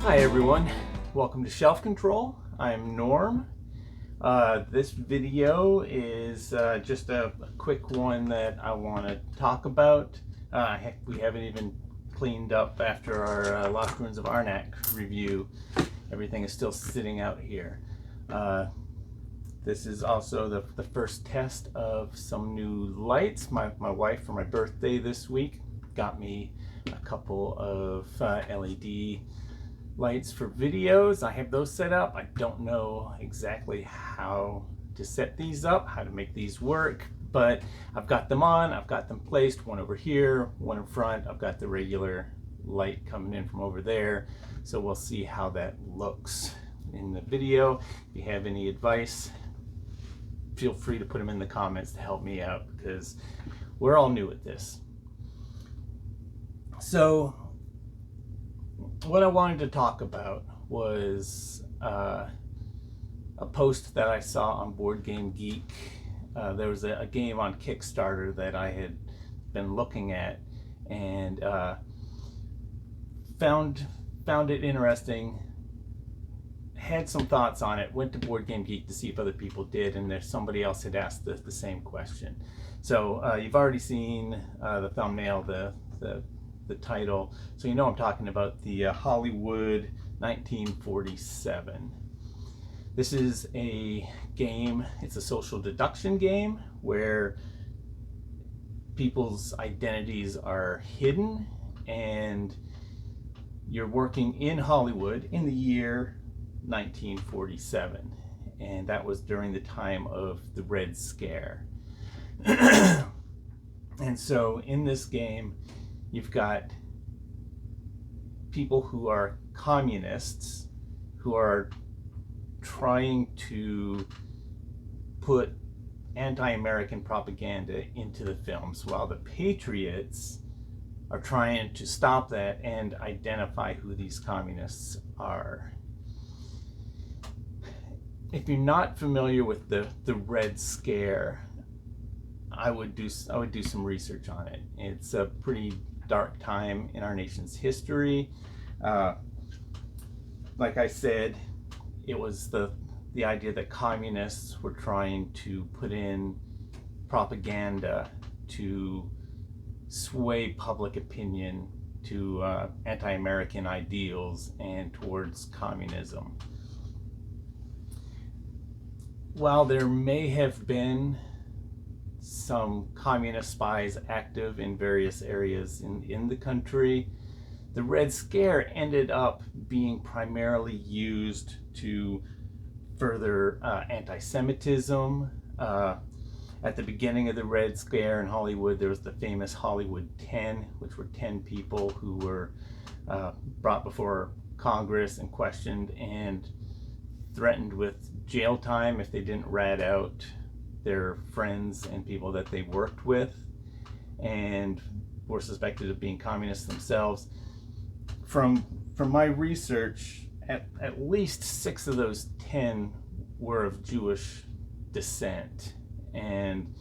Hi everyone, welcome to Shelf Control. I'm Norm. This video is just a quick one that I want to talk about. Heck, we haven't even cleaned up after our Lost Ruins of Arnak review. Everything is still sitting out here. This is also the first test of some new lights. My wife, for my birthday this week, got me a couple of LED lights for videos. I have those set up. I don't know exactly how to set these up, how to make these work, but I've got them on, I've got them placed, one over here, one in front. I've got the regular light coming in from over there, so we'll see how that looks in the video. If you have any advice, feel free to put them in the comments to help me out, because we're all new at this. So what I wanted to talk about was a post that I saw on Board Game Geek. There was a game on Kickstarter that I had been looking at and found it interesting, had some thoughts on it, went to Board Game Geek to see if other people did, and there's somebody else had asked the same question. So you've already seen the thumbnail, the title, so you know I'm talking about the Hollywood 1947. This is a game, it's a social deduction game where people's identities are hidden and you're working in Hollywood in the year 1947, and that was during the time of the Red Scare. And so in this game you've got people who are communists who are trying to put anti-American propaganda into the films, while the patriots are trying to stop that and identify who these communists are. If you're not familiar with the Red Scare, I would do some research on it. It's a pretty dark time in our nation's history. Like I said, it was the idea that communists were trying to put in propaganda to sway public opinion to anti-American ideals and towards communism. While there may have been some communist spies active in various areas in the country, the Red Scare ended up being primarily used to further anti-Semitism. At the beginning of the Red Scare in Hollywood, there was the famous Hollywood 10, which were 10 people who were brought before Congress and questioned and threatened with jail time if they didn't rat out their friends and people that they worked with, and were suspected of being communists themselves. From my research, at least 6 of those 10 were of Jewish descent, and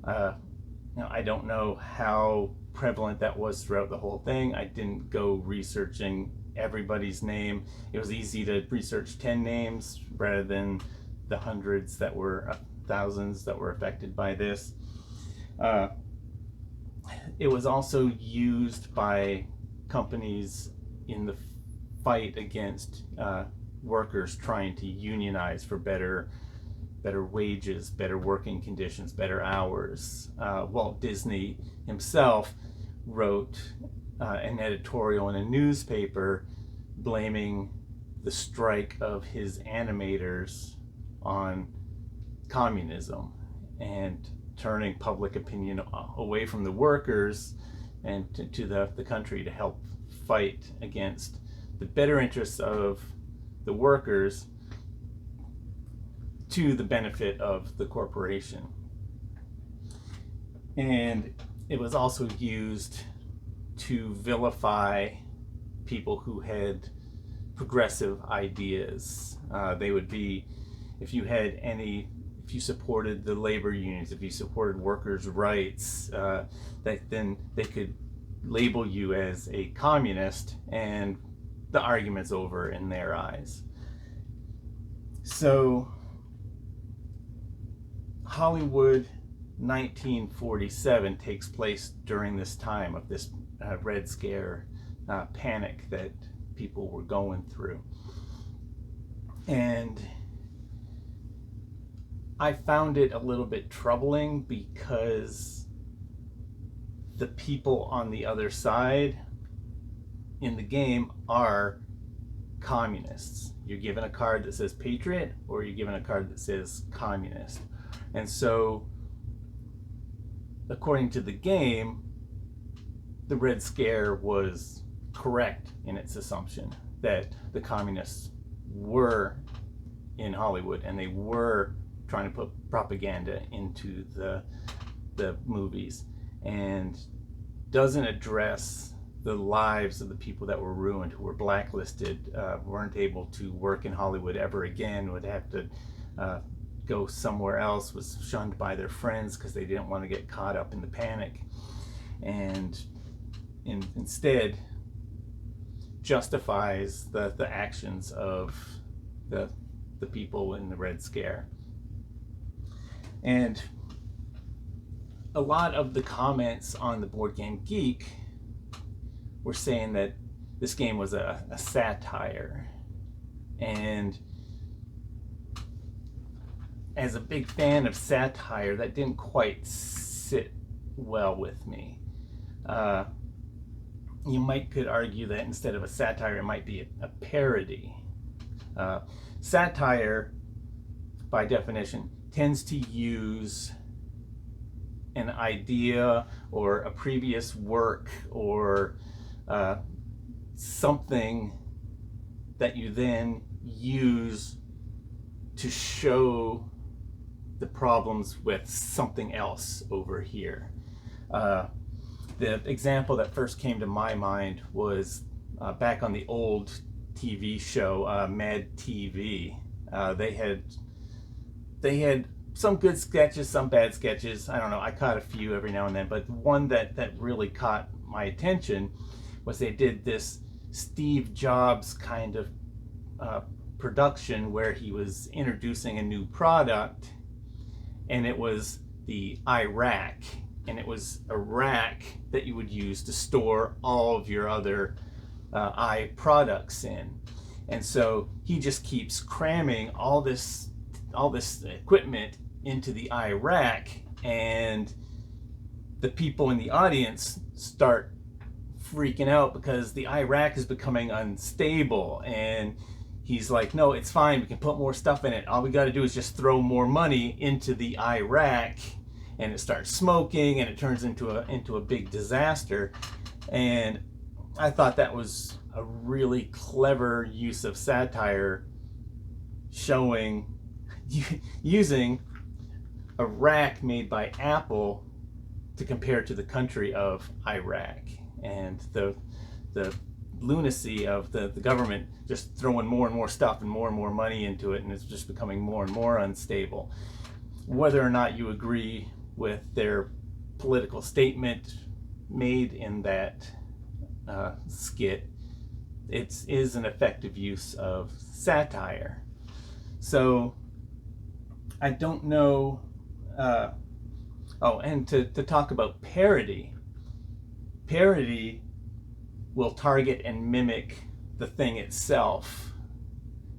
I don't know how prevalent that was throughout the whole thing. I didn't go researching everybody's name. It was easy to research 10 names rather than the hundreds that were thousands that were affected by this. It was also used by companies in the fight against workers trying to unionize for better wages, better working conditions, better hours. Walt Disney himself wrote an editorial in a newspaper blaming the strike of his animators on communism and turning public opinion away from the workers and to the country to help fight against the better interests of the workers to the benefit of the corporation. And it was also used to vilify people who had progressive ideas. They would be, if you supported the labor unions, if you supported workers' rights, then they could label you as a communist and the argument's over in their eyes. So Hollywood 1947 takes place during this time of this Red Scare panic that people were going through. And I found it a little bit troubling because the people on the other side in the game are communists. You're given a card that says Patriot, or you're given a card that says Communist. And so, according to the game, the Red Scare was correct in its assumption that the communists were in Hollywood and they were trying to put propaganda into the movies, and doesn't address the lives of the people that were ruined, who were blacklisted, weren't able to work in Hollywood ever again, would have to go somewhere else, was shunned by their friends because they didn't want to get caught up in the panic, and instead justifies the actions of the people in the Red Scare. And a lot of the comments on the Board Game Geek were saying that this game was a satire. And as a big fan of satire, that didn't quite sit well with me. You could argue that instead of a satire, it might be a parody. Satire, by definition, tends to use an idea or a previous work or something that you then use to show the problems with something else over here. The example that first came to my mind was back on the old TV show, Mad TV. They had some good sketches, some bad sketches. I don't know, I caught a few every now and then, but one that really caught my attention was they did this Steve Jobs kind of production where he was introducing a new product, and it was the iRack, and it was a rack that you would use to store all of your other products in. And so he just keeps cramming all this equipment into the iRack, and the people in the audience start freaking out because the iRack is becoming unstable, and he's like, no, it's fine, we can put more stuff in it, all we got to do is just throw more money into the iRack, and it starts smoking and it turns into a big disaster. And I thought that was a really clever use of satire, showing using a rack made by Apple to compare to the country of Iraq, and the lunacy of the government just throwing more and more stuff and more money into it, and it's just becoming more and more unstable. Whether or not you agree with their political statement made in that skit, it is an effective use of satire. So I don't know. And to talk about parody will target and mimic the thing itself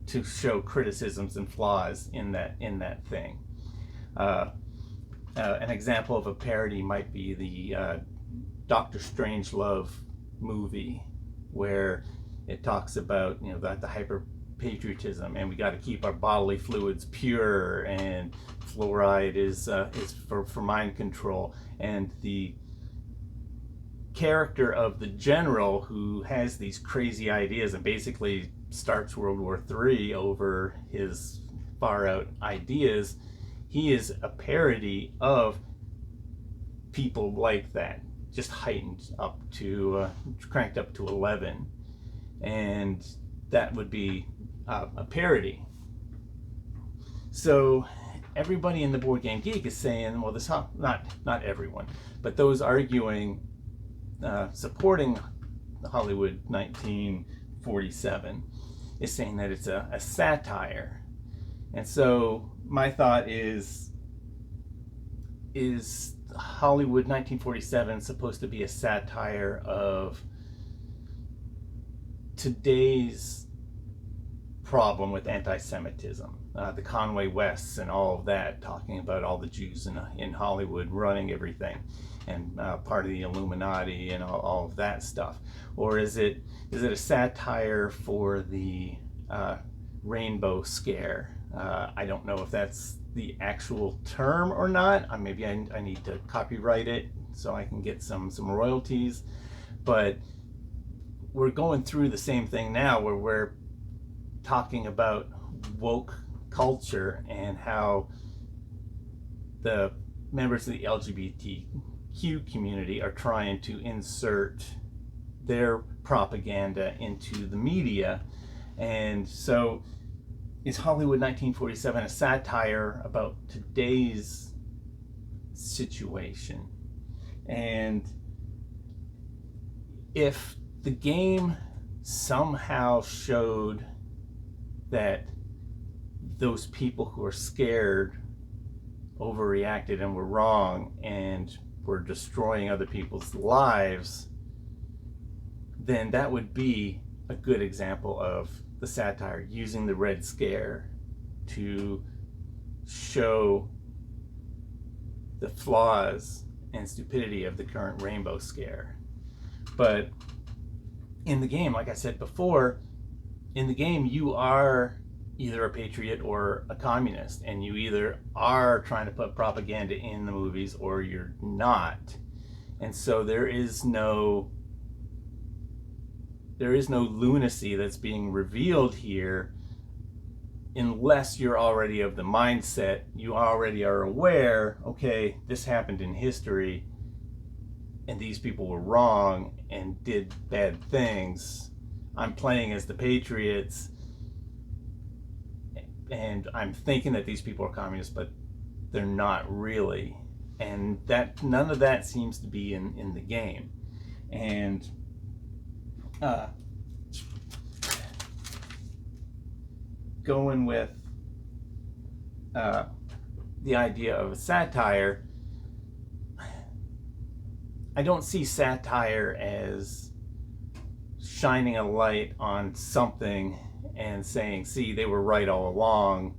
to show criticisms and flaws in that thing. An example of a parody might be the Doctor Strangelove movie, where it talks about the hyper patriotism, and we got to keep our bodily fluids pure, and fluoride is for mind control, and the character of the general who has these crazy ideas and basically starts World War III over his far out ideas, he is a parody of people like that, just heightened up to cranked up to 11, and that would be a parody. So everybody in the Board Game Geek is saying, well, this not everyone, but those arguing supporting the Hollywood 1947 1947 is saying that it's a satire. And so my thought is Hollywood 1947 supposed to be a satire of today's problem with anti-Semitism, the Conway Wests and all of that, talking about all the Jews in Hollywood running everything, and part of the Illuminati and all of that stuff? Or is it a satire for the rainbow scare? I don't know if that's the actual term or not. Maybe I need to copyright it so I can get some royalties. But we're going through the same thing now, where we're talking about woke culture and how the members of the LGBTQ community are trying to insert their propaganda into the media. And so is Hollywood 1947 a satire about today's situation? And if the game somehow showed that those people who are scared overreacted and were wrong and were destroying other people's lives, then that would be a good example of the satire, using the Red Scare to show the flaws and stupidity of the current rainbow scare. But in the game, like I said before, in the game you are either a patriot or a communist, and you either are trying to put propaganda in the movies or you're not. And so there is no lunacy that's being revealed here, unless you're already of the mindset, you already are aware, okay, this happened in history and these people were wrong and did bad things. I'm playing as the patriots and I'm thinking that these people are communists, but they're not really. And that none of that seems to be in the game. And going with the idea of a satire, I don't see satire as shining a light on something and saying, see, they were right all along.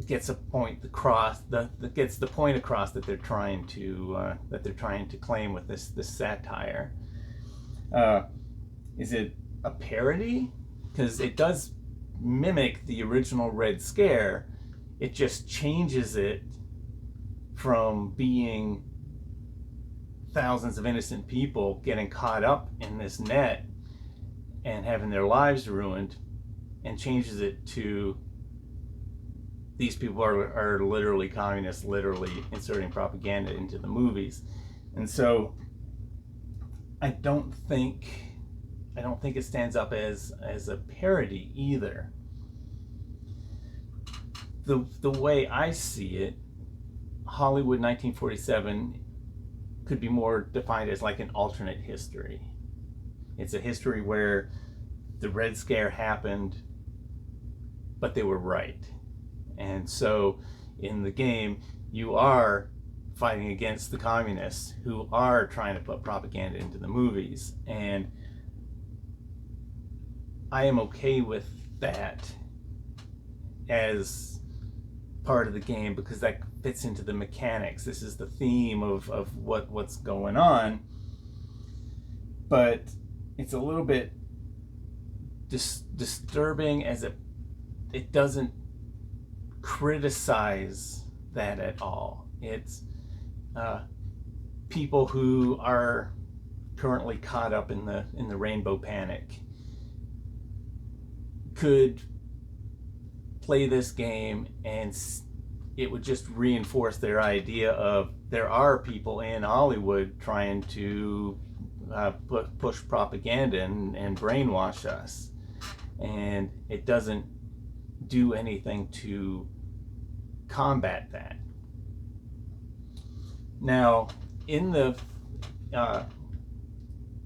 Gets a point across, that gets the point across that they're trying to claim with this satire. Is it a parody? Because it does mimic the original Red Scare. It just changes it from being thousands of innocent people getting caught up in this net and having their lives ruined, and changes it to these people are literally communists, literally inserting propaganda into the movies. And so I don't think it stands up as a parody either. The way I see it, Hollywood 1947 could be more defined as like an alternate history. It's a history where the Red Scare happened, but they were right. And so in the game, you are fighting against the communists who are trying to put propaganda into the movies. And I am okay with that as part of the game, because that fits into the mechanics. This is the theme of what's going on. But it's a little bit disturbing, as it doesn't criticize that at all. It's people who are currently caught up in the rainbow panic could play this game, and it would just reinforce their idea of there are people in Hollywood trying to push propaganda and brainwash us, and it doesn't do anything to combat that. Now, in the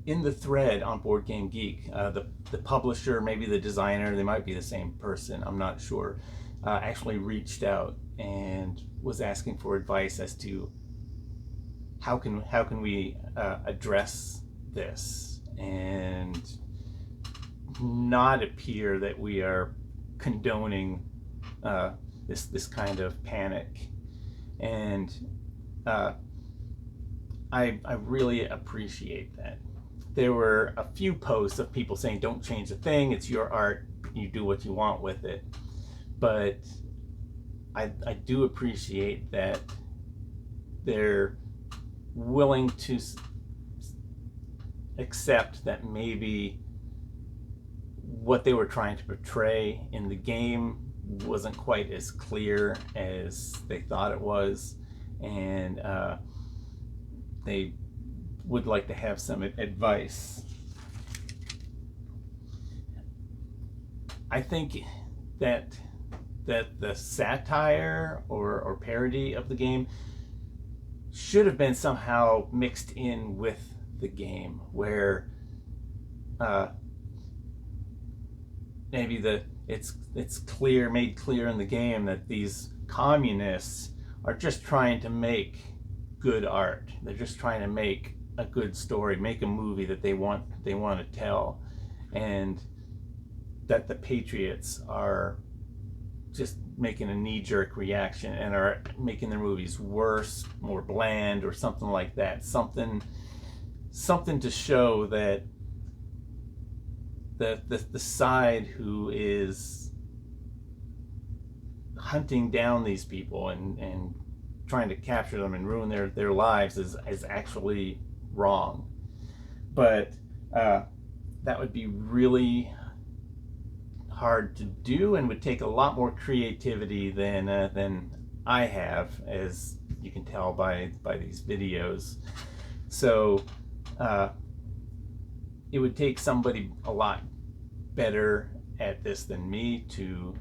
in the thread on Board Game Geek, the publisher, maybe the designer, they might be the same person, I'm not sure, actually reached out and was asking for advice as to how can we address this and not appear that we are condoning this kind of panic. And I really appreciate that. There were a few posts of people saying, don't change a thing, it's your art, you do what you want with it. But I do appreciate that they're willing to accept that maybe what they were trying to portray in the game wasn't quite as clear as they thought it was, and they would like to have some advice. I think that the satire or parody of the game should have been somehow mixed in with the game, where maybe it's clear, made clear in the game that these communists are just trying to make good art. They're just trying to make a good story, make a movie that they want to tell, and that the patriots are just making a knee-jerk reaction and are making their movies worse, more bland, or something like that. Something to show that the side who is hunting down these people and trying to capture them and ruin their lives is actually wrong. But that would be really hard to do and would take a lot more creativity than I have, as you can tell by these videos. So it would take somebody a lot better at this than me to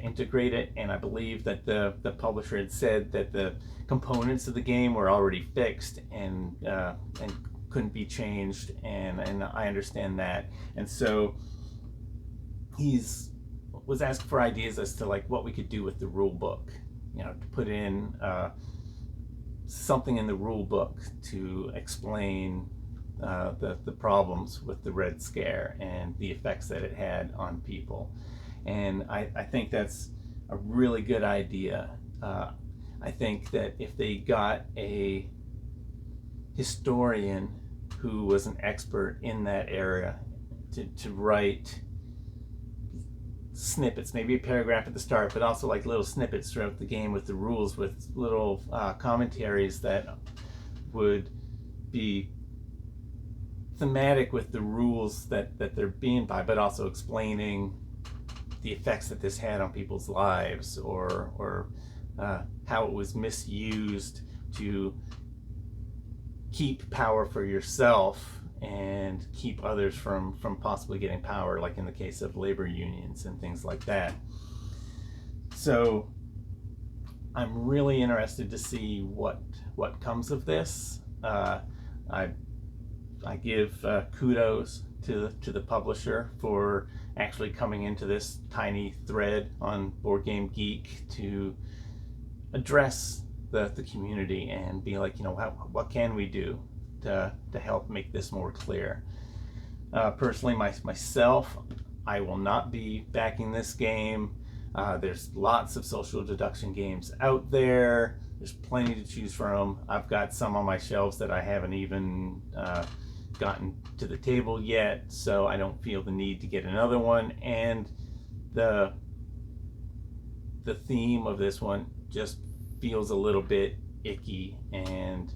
integrate it, and I believe that the publisher had said that the components of the game were already fixed and couldn't be changed, and I understand that. And so was asking for ideas as to like what we could do with the rule book, to put in something in the rule book to explain the problems with the Red Scare and the effects that it had on people. And I think that's a really good idea. I think that if they got a historian who was an expert in that area to write snippets, maybe a paragraph at the start, but also like little snippets throughout the game with the rules, with little commentaries that would be thematic with the rules that they're being by, but also explaining the effects that this had on people's lives, or how it was misused to keep power for yourself and keep others from possibly getting power, like in the case of labor unions and things like that. So I'm really interested to see what comes of this. I give kudos to the publisher for actually coming into this tiny thread on Board Game Geek to address the community and be like, what can we do to help make this more clear. Personally, myself, I will not be backing this game. There's lots of social deduction games out there. There's plenty to choose from. I've got some on my shelves that I haven't even gotten to the table yet, so I don't feel the need to get another one. And the theme of this one just feels a little bit icky, and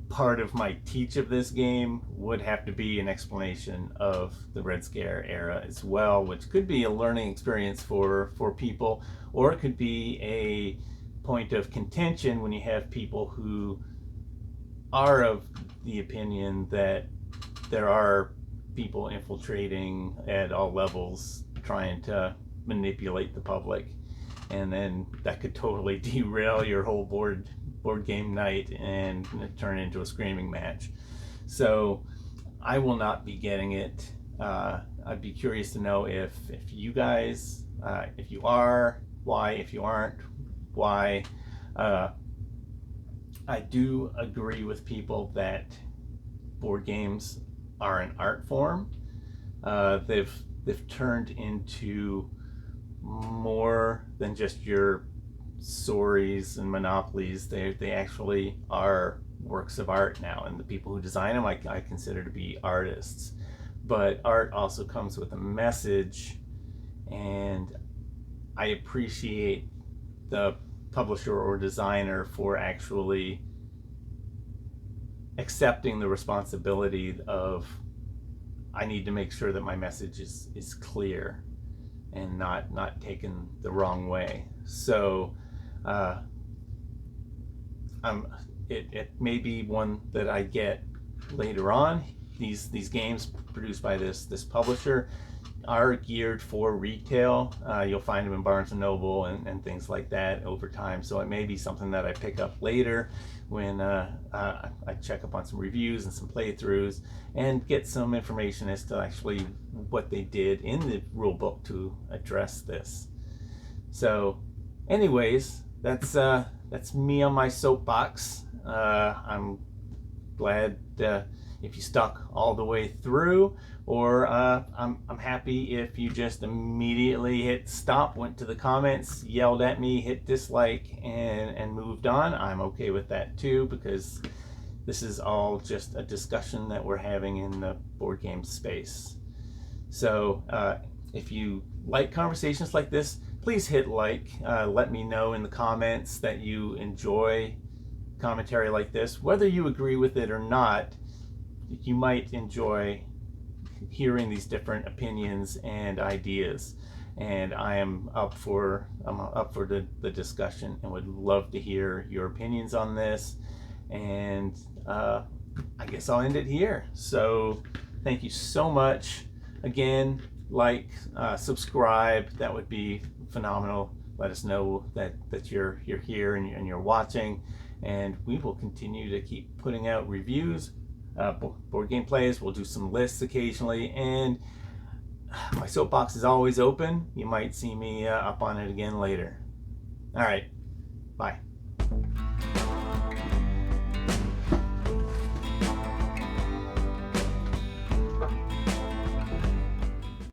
part of my teach of this game would have to be an explanation of the Red Scare era as well, which could be a learning experience for people, or it could be a point of contention when you have people who are of the opinion that there are people infiltrating at all levels trying to manipulate the public, and then that could totally derail your whole board board game night and turn it into a screaming match. So I will not be getting it. I'd be curious to know if you guys, if you are, why, if you aren't, why. I do agree with people that board games are an art form. They've turned into more than just your stories and monopolies. They actually are works of art now, and the people who design them I consider to be artists. But art also comes with a message, and I appreciate the publisher or designer for actually accepting the responsibility of, I need to make sure that my message is clear and not taken the wrong way. So it may be one that I get later on. These games produced by this publisher are geared for retail. You'll find them in Barnes and Noble and things like that over time. So it may be something that I pick up later when I check up on some reviews and some playthroughs and get some information as to actually what they did in the rule book to address this. So anyways, that's me on my soapbox. I'm glad if you stuck all the way through, or I'm happy if you just immediately hit stop, went to the comments, yelled at me, hit dislike, and moved on. I'm okay with that too, because this is all just a discussion that we're having in the board game space. So if you like conversations like this, please hit like. Let me know in the comments that you enjoy commentary like this. Whether you agree with it or not, you might enjoy hearing these different opinions and ideas, and I'm up for the discussion and would love to hear your opinions on this. And I guess I'll end it here. So thank you so much. Again, like, subscribe. That would be phenomenal. Let us know that you're here and you're watching, and we will continue to keep putting out reviews, board game plays. We'll do some lists occasionally, and my soapbox is always open. You might see me up on it again later. All right, bye.